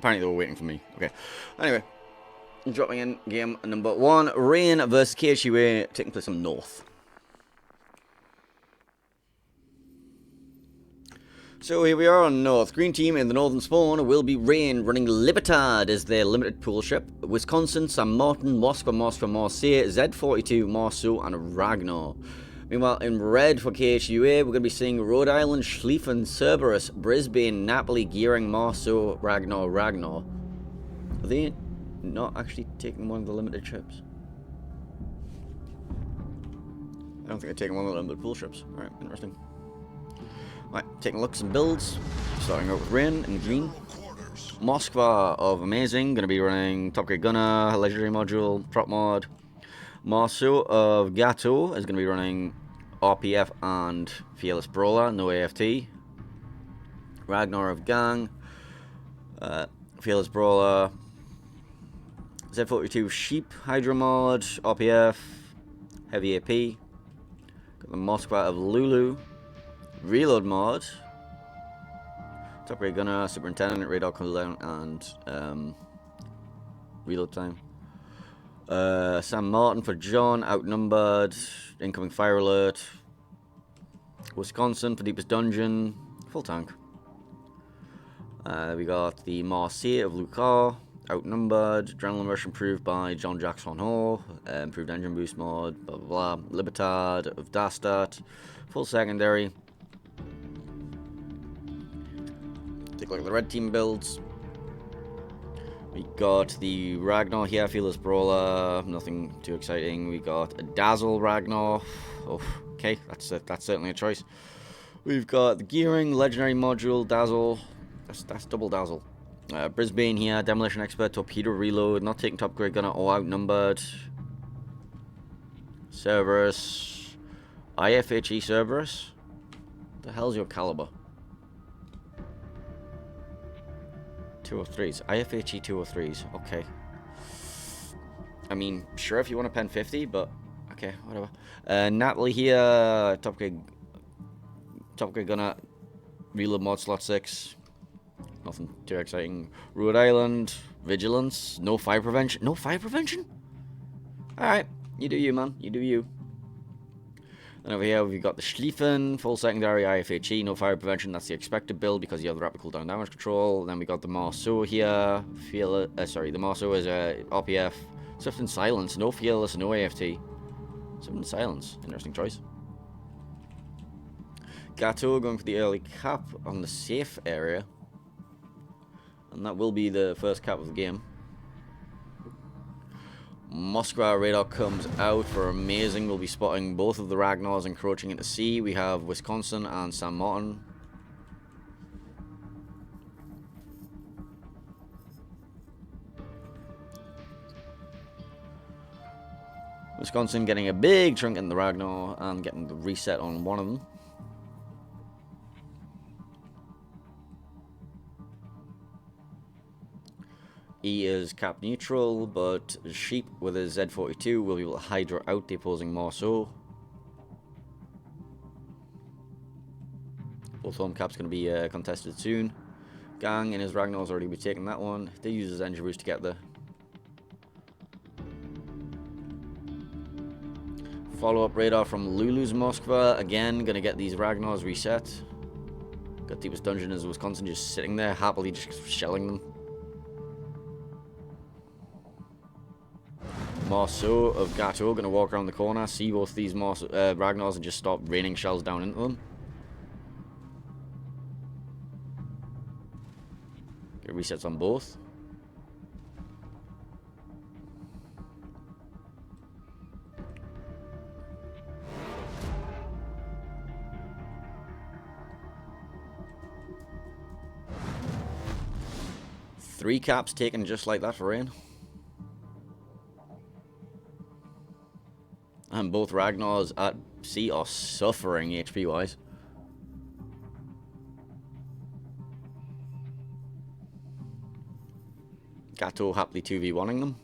apparently they were waiting for me. Okay. Anyway, dropping in game number 1. Rain versus KHUA, taking place on North. So here we are on North. Green team in the northern spawn will be Rain, running Libertad as their limited pool ship. Wisconsin, San Martin, Moscow, Marseille, Z42, Marceau, and Ragnar. Meanwhile, in red for KHUA, we're going to be seeing Rhode Island, Schlieffen, Cerberus, Brisbane, Napoli, Gearing, Marceau, Ragnar. Are they not actually taking one of the limited ships? I don't think they're taking one of the limited pool ships. Alright, interesting. Right, taking a look at some builds. Starting out with Rain in green. Moskva of Amazing, going to be running Top Grade Gunner, Legendary Module, Prop Mod. Marceau of Gato is going to be running RPF and Fearless Brawler, no AFT. Ragnar of Gang, Fearless Brawler, Z42 Sheep, Hydra Mod, RPF, Heavy AP. Got the Moskva of Lulu, Reload Mod, Top Grade Gunner, Superintendent, Radar Cooldown, and Reload Time. San Martin for John, Outnumbered, Incoming Fire Alert. Wisconsin for Deepest Dungeon, full tank. We got the Marseille of Lucar, Outnumbered, Adrenaline Rush improved by John Jackson Hall, improved engine boost mod, blah blah blah. Libertad of Dastat, full secondary. Take a look at the red team builds. We got the Ragnar here, Fearless Brawler, nothing too exciting. We got a Dazzle Ragnar. Oh, okay, that's certainly a choice. We've got the Gearing, Legendary Module, Dazzle. That's double Dazzle. Brisbane here, Demolition Expert, Torpedo Reload, not taking Top Grade Gunner or Outnumbered. Cerberus. IFHE Cerberus? The hell's your caliber? 203s. IFHE 203s. Okay. I mean, sure if you want to pen 50, but okay, whatever. Napoli here, Top Grade Gunner, Reload Mod Slot 6. Nothing too exciting. Rhode Island, Vigilance, no fire prevention. No fire prevention? Alright, you do you, man. You do you. And over here we've got the Schlieffen, full secondary IFHE, no fire prevention. That's the expected build because you have the rapid cooldown damage control. Then we got the Marceau here. The Marceau is RPF. Swift and Silence, no Fearless, no AFT. Swift and Silence, interesting choice. Gato going for the early cap on the safe area. And that will be the first cap of the game. Moskva radar comes out for Amazing. We'll be spotting both of the Ragnars encroaching into sea. We have Wisconsin and San Martin. Wisconsin getting a big chunk in the Ragnar and getting the reset on one of them. E is cap neutral, but Sheep with his Z42 will be able to Hydra out the opposing Marceau. Both home caps going to be contested soon. Gang in his Ragnar's already be taking that one. They use his engine boost to get there. Follow-up radar from Lulu's Moskva. Again, going to get these Ragnars reset. Got Deepest Dungeon as Wisconsin just sitting there, happily just shelling them. Marceau of Gato going to walk around the corner, see both these Ragnars and just start raining shells down into them. Get resets on both. Three caps taken just like that for Rain. And both Ragnars at sea are suffering HP wise. Gato happily 2v1ing them.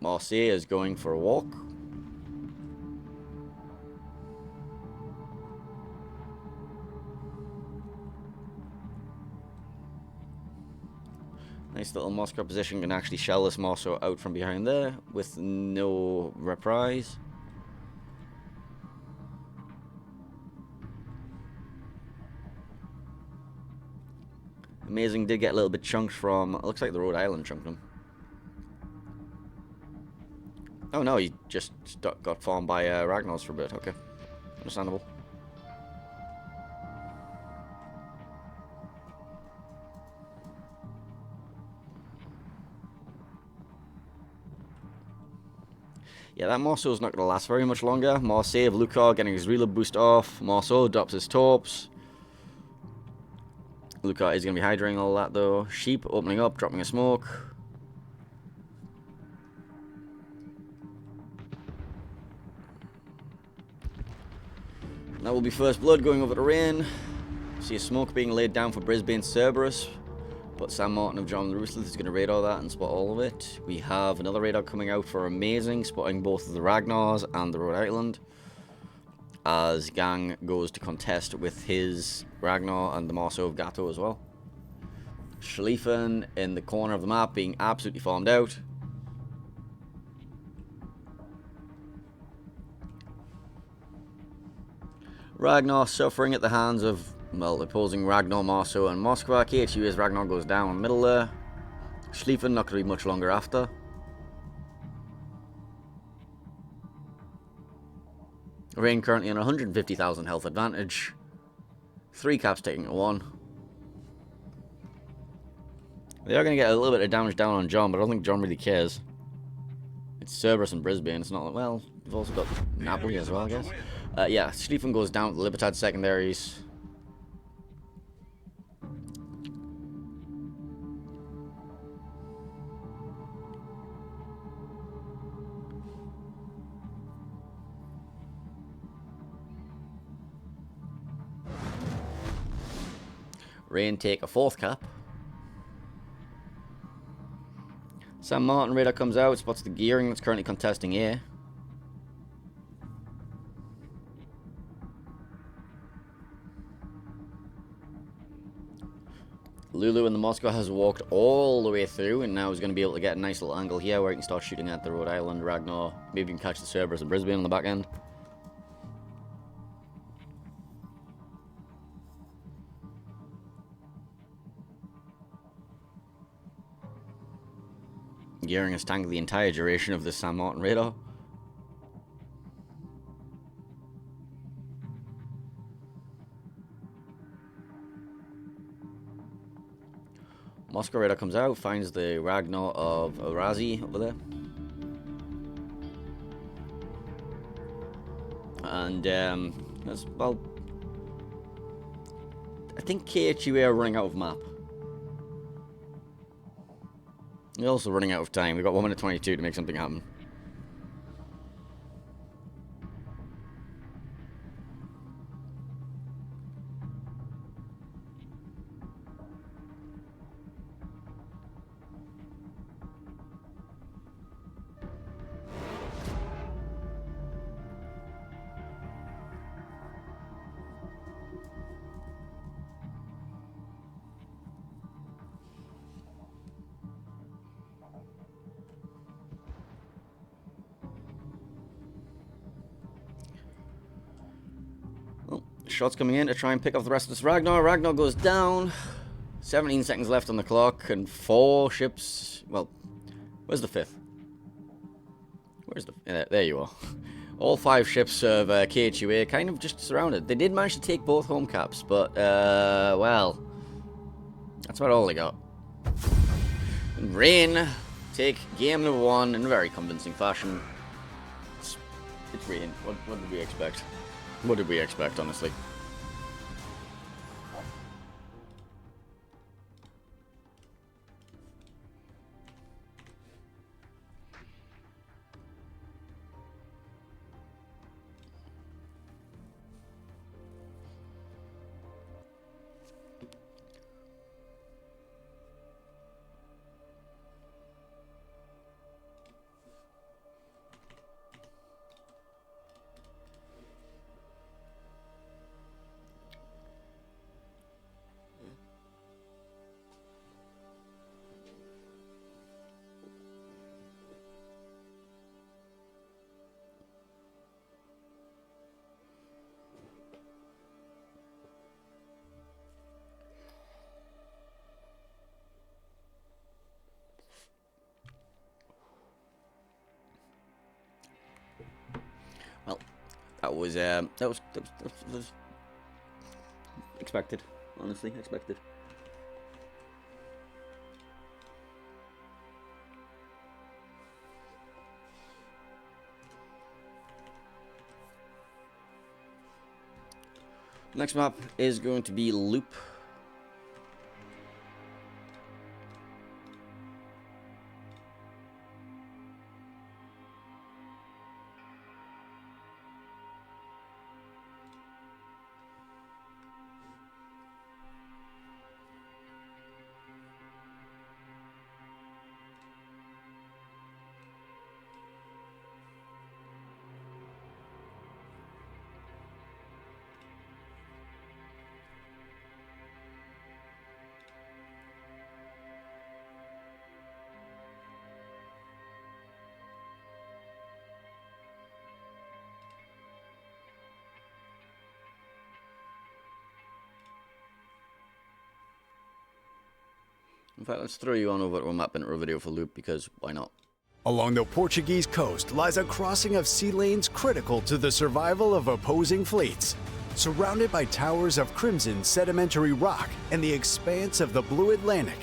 Marseille is going for a walk. Nice little Moscow position. Can actually shell this Moscow out from behind there with no reprise. Amazing did get a little bit chunked from, it looks like the Rhode Island chunked him. Oh no, he just got farmed by Ragnar's for a bit. Okay, understandable. Yeah, that Marceau's not going to last very much longer. More save, Lucar getting his reload boost off. Marceau drops his torps. Lucar is going to be hydrating all that though. Sheep opening up, dropping a smoke. That will be first blood going over to Rain. See a smoke being laid down for Brisbane Cerberus. But Sam Martin of John the Ruthless is going to radar that and spot all of it. We have another radar coming out for Amazing, spotting both of the Ragnars and the Rhode Island. As Gang goes to contest with his Ragnar and the Marceau of Gatto as well. Schlieffen in the corner of the map being absolutely farmed out. Ragnar suffering at the hands of, well, opposing Ragnar, Marceau, and Moskva. KHU as Ragnar goes down in the middle there. Schlieffen not going to be much longer after. Rain currently on 150,000 health advantage. 3 caps taking a 1. They are going to get a little bit of damage down on John, but I don't think John really cares. It's Cerberus and Brisbane. It's not like, well, we've also got Napoli as well, I guess. Yeah, Schlieffen goes down to the Libertad secondaries. Rain take a 4th cap. Sam Martin radar comes out, spots the gearing that's currently contesting A. Lulu in the Moscow has walked all the way through and now is going to be able to get a nice little angle here where he can start shooting at the Rhode Island Ragnar. Maybe he can catch the Cerberus and Brisbane on the back end. Gearing has tanked the entire duration of this Sam Martin radar. Moscow radar comes out, finds the Ragnar of Arazi over there. And, well, I think KHUA are running out of map. We're also running out of time. We've got 1 minute 22 to make something happen. Shots coming in to try and pick off the rest of this Ragnar. Ragnar goes down. 17 seconds left on the clock and 4 ships. Well, where's the 5th? Where's the... there you are. All 5 ships of KHUA kind of just surrounded. They did manage to take both home caps, but, well, that's about all they got. And Rain take game number 1 in a very convincing fashion. It's Rain. What did we expect? What did we expect, honestly? That was expected. Honestly, expected. Next map is going to be Loop. In fact, let's throw you on over to a map intro video for Loop, because why not? Along the Portuguese coast lies a crossing of sea lanes critical to the survival of opposing fleets. Surrounded by towers of crimson sedimentary rock and the expanse of the blue Atlantic,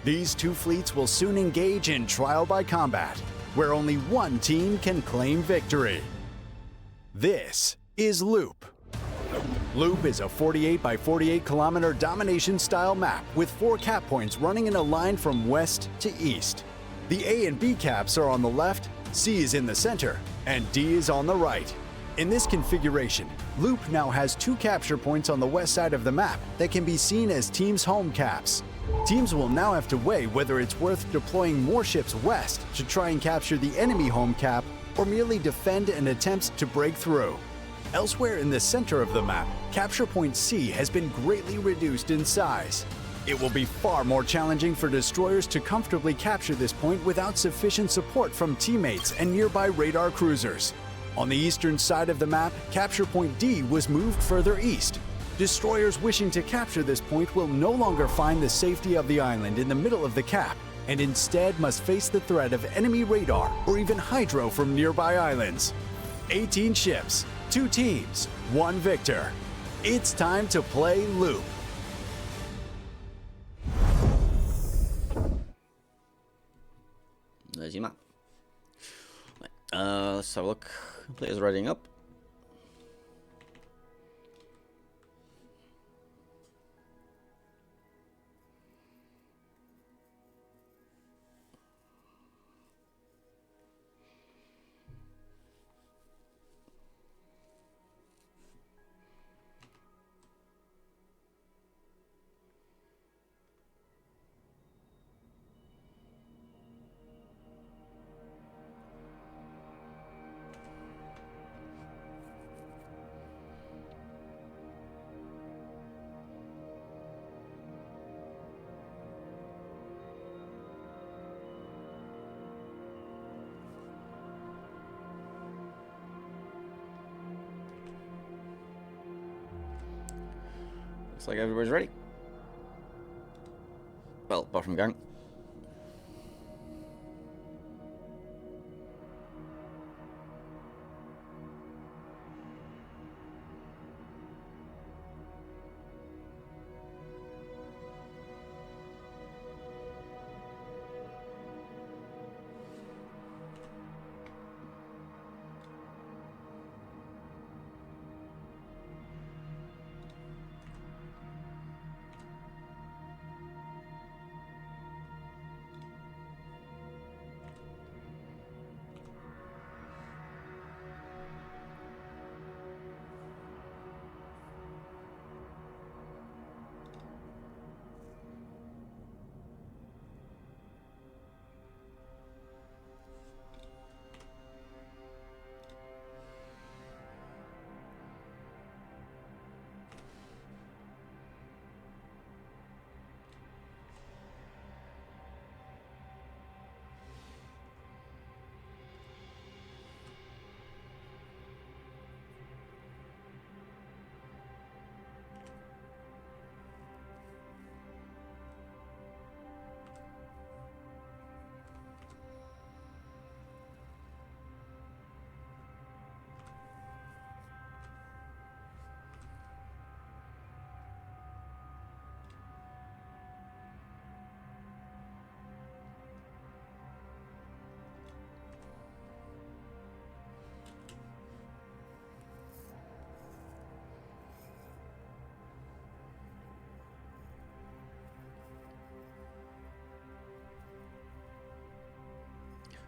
these two fleets will soon engage in trial by combat, where only one team can claim victory. This is Loop. Loop is a 48 by 48 kilometer domination style map with 4 cap points running in a line from west to east. The A and B caps are on the left, C is in the center, and D is on the right. In this configuration, Loop now has 2 capture points on the west side of the map that can be seen as teams' home caps. Teams will now have to weigh whether it's worth deploying more ships west to try and capture the enemy home cap, or merely defend and attempt to break through. Elsewhere in the center of the map, capture point C has been greatly reduced in size. It will be far more challenging for destroyers to comfortably capture this point without sufficient support from teammates and nearby radar cruisers. On the eastern side of the map, capture point D was moved further east. Destroyers wishing to capture this point will no longer find the safety of the island in the middle of the cap, and instead must face the threat of enemy radar or even hydro from nearby islands. 18 ships, 2 teams, 1 victor. It's time to play Loop. There's your map. Let's have a look. Players riding up. Looks like everybody's ready. Well, apart from Gang.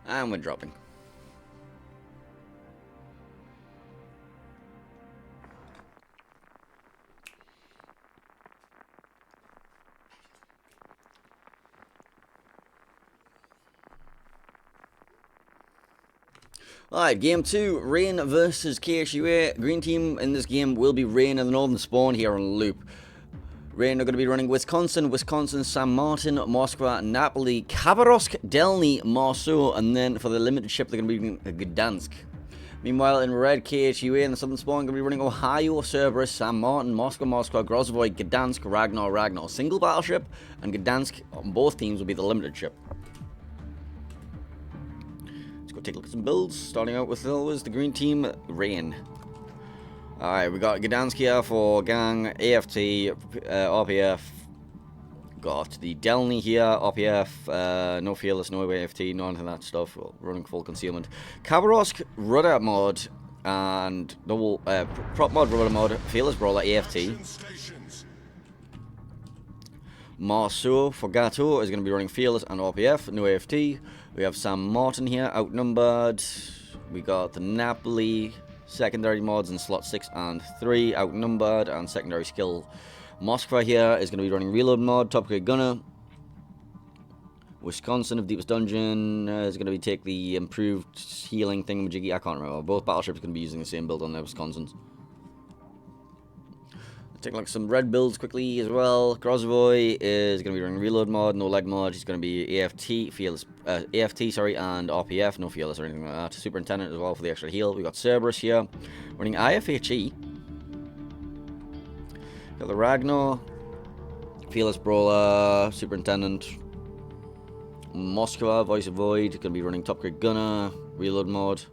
And we're dropping. Alright, game 2, Rain versus KSUA. Green team in this game will be Rain and the Northern Spawn here on loop. Rain are going to be running Wisconsin, San Martin, Moskva, Napoli, Khabarovsk, Delny, Marceau, and then for the limited ship they're going to be running Gdansk. Meanwhile, in red, KHUA and the Southern Spawn are going to be running Ohio, Cerberus, San Martin, Moscow, Grozvoy, Gdansk, Ragnar. Single battleship, and Gdansk on both teams will be the limited ship. Let's go take a look at some builds, starting out with always the green team, Rain. Alright, we got Gdansk here for Gang, AFT, RPF. Got the Delny here, RPF, no Fearless, no AFT, none of that stuff. We're running full concealment. Khabarovsk, Rudder mod, and double prop mod, Rudder mod, Fearless Brawler, AFT. Marceau for Gato is going to be running Fearless and RPF, no AFT. We have San Martin here, outnumbered. We got the Napoli. Secondary mods in slot 6 and 3, outnumbered, and secondary skill. Moskva here is going to be running reload mod, top grade gunner. Wisconsin of Deepest Dungeon is going to be take the improved healing thingamajiggy. I can't remember. Both battleships are going to be using the same build on their Wisconsins. Take a look at some red builds quickly as well. Grozvoy is going to be running reload mod, no leg mod. He's going to be AFT, fearless, AFT, sorry, and RPF, no fearless or anything like that. Superintendent as well for the extra heal. We got Cerberus here, running IFHE. Got the Ragnar, fearless brawler, superintendent. Moskva, voice of void, going to be running top grade gunner, reload mod.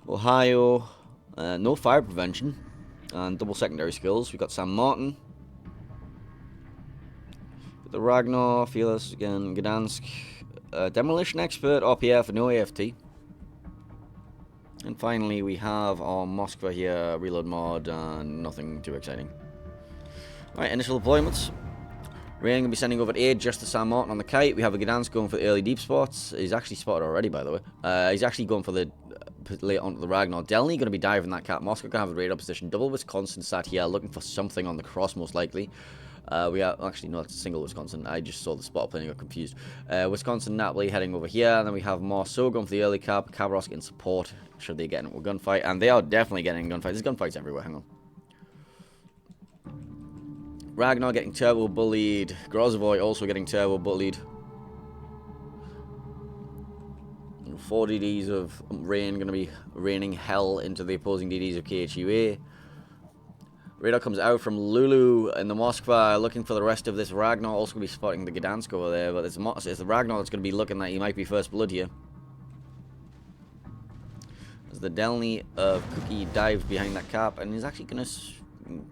Ohio, no fire prevention. And double secondary skills. We got San Martin. The Ragnar, Fearless again, Gdansk. Demolition Expert, RPF, no AFT. And finally we have our Moskva here, reload mod, and nothing too exciting. Alright, initial deployments. Rain going to be sending over aid just to San Martin on the kite. We have a Gdansk going for the early deep spots. He's actually spotted already, by the way. He's actually going for the late onto the Ragnar. Delny going to be diving that cap. Moscow going to have a radar position. Double Wisconsin sat here looking for something on the cross, most likely. We are actually not single Wisconsin. I just saw the spot plane and got confused. Wisconsin, Napoli heading over here. And then we have Marceau going for the early cap. Khabarovsk in support. Should they get into a gunfight? And they are definitely getting a gunfight. There's gunfights everywhere. Hang on. Ragnar getting turbo bullied. Grozvoy also getting turbo bullied. 4 DDs of Rain going to be raining hell into the opposing DDs of KHUA. Radar comes out from Lulu in the Moskva looking for the rest of this Ragnar. Also going to be spotting the Gdansk over there, but it's the Ragnar that's going to be looking like he might be first blood here. As the Delny of Cookie dives behind that cap, and he's actually going to,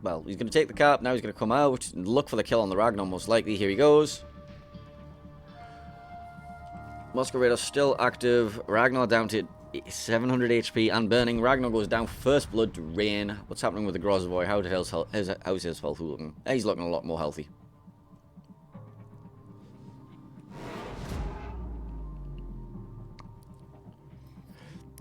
well, he's going to take the cap. Now he's going to come out and look for the kill on the Ragnar, most likely. Here he goes. Moscow Radar still active. Ragnar down to 700 HP and burning. Ragnar goes down first blood to Rain. What's happening with the Grozvoy? How's his health looking? He's looking a lot more healthy.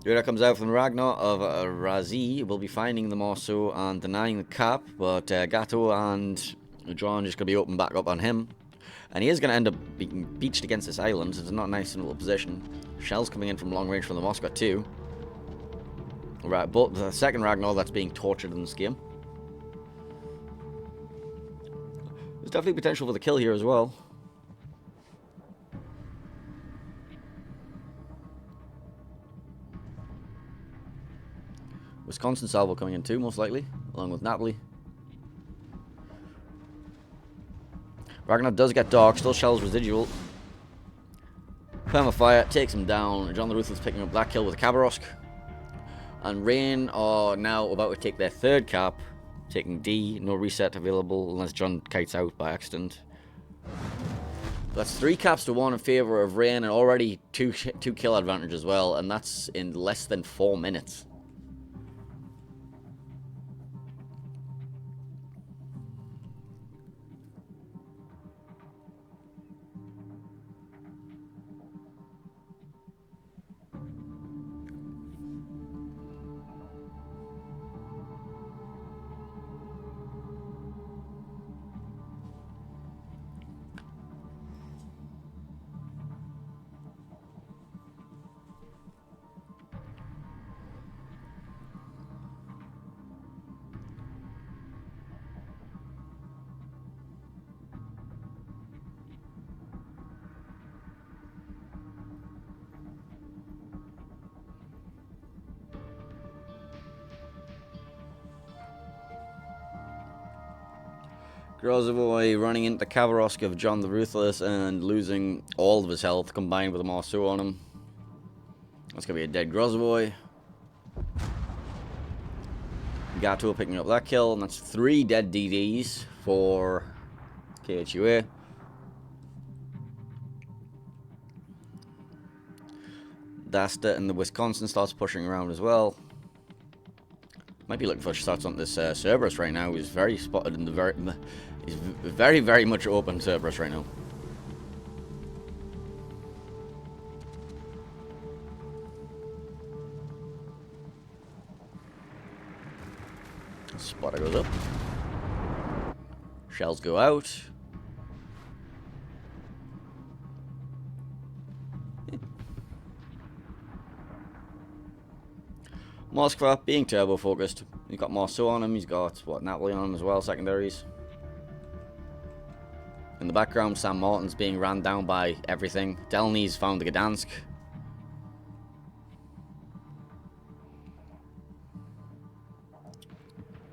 Radar comes out from Ragnar of Razi. Will be finding the Marceau and denying the cap, but Gato and John just going to be open back up on him. And he is going to end up being beached against this island. It's not a nice little position. Shells coming in from long range from the Moscow too. Right, but the second Ragnar that's being tortured in this game. There's definitely potential for the kill here as well. Wisconsin salvo coming in too, most likely, along with Napoli. Ragnar does get dark, still shells residual. Permafire takes him down. John the Ruthless picking up that kill with a Khabarovsk. And Rain are now about to take their third cap, taking D. No reset available unless John kites out by accident. That's 3 caps to 1 in favor of Rain, and already 2 kill advantage as well, and that's in less than 4 minutes. Grozovoy running into Kavarosk of John the Ruthless and losing all of his health combined with a Marceau on him. That's going to be a dead Grozovoy. Gato picking up that kill, and that's 3 dead DDs for KHUA. Dasta and the Wisconsin starts pushing around as well. Might be looking for shots on this Cerberus right now. He's very spotted in the he's very, very much open Cerberus right now. Spotter goes up. Shells go out. Moskva being turbo focused. He's got Marceau on him. He's got, what, Napoli on him as well, secondaries. In the background, Sam Martin's being ran down by everything. Delny's found the Gdansk.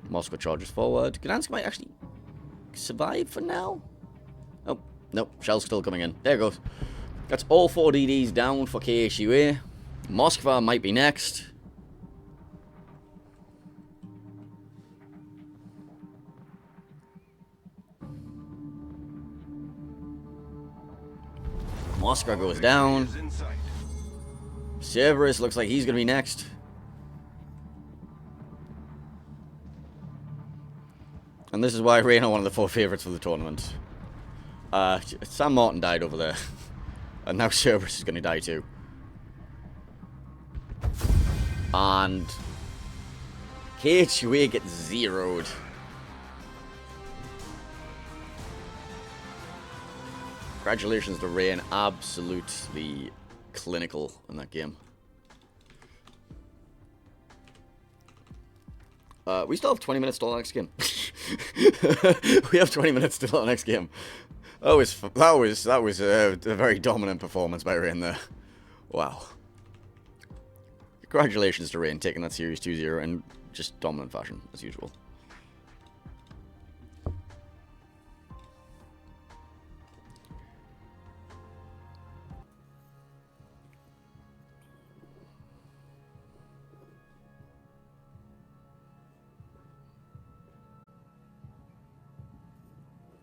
Moscow charges forward. Gdansk might actually survive for now. Oh, nope. Shell's still coming in. There it goes. That's all 4 DDs down for KHUA. Moskva might be next. Moskva goes down. Cerberus looks like he's going to be next. And this is why Reyna one of the 4 favourites for the tournament. Sam Martin died over there. And now Cerberus is going to die too. And KHUA gets zeroed. Congratulations to Rain, absolutely clinical in that game. We still have 20 minutes till the next game. We have 20 minutes till the next game. That was a very dominant performance by Rain there. Wow. Congratulations to Rain taking that series 2-0 in just dominant fashion as usual.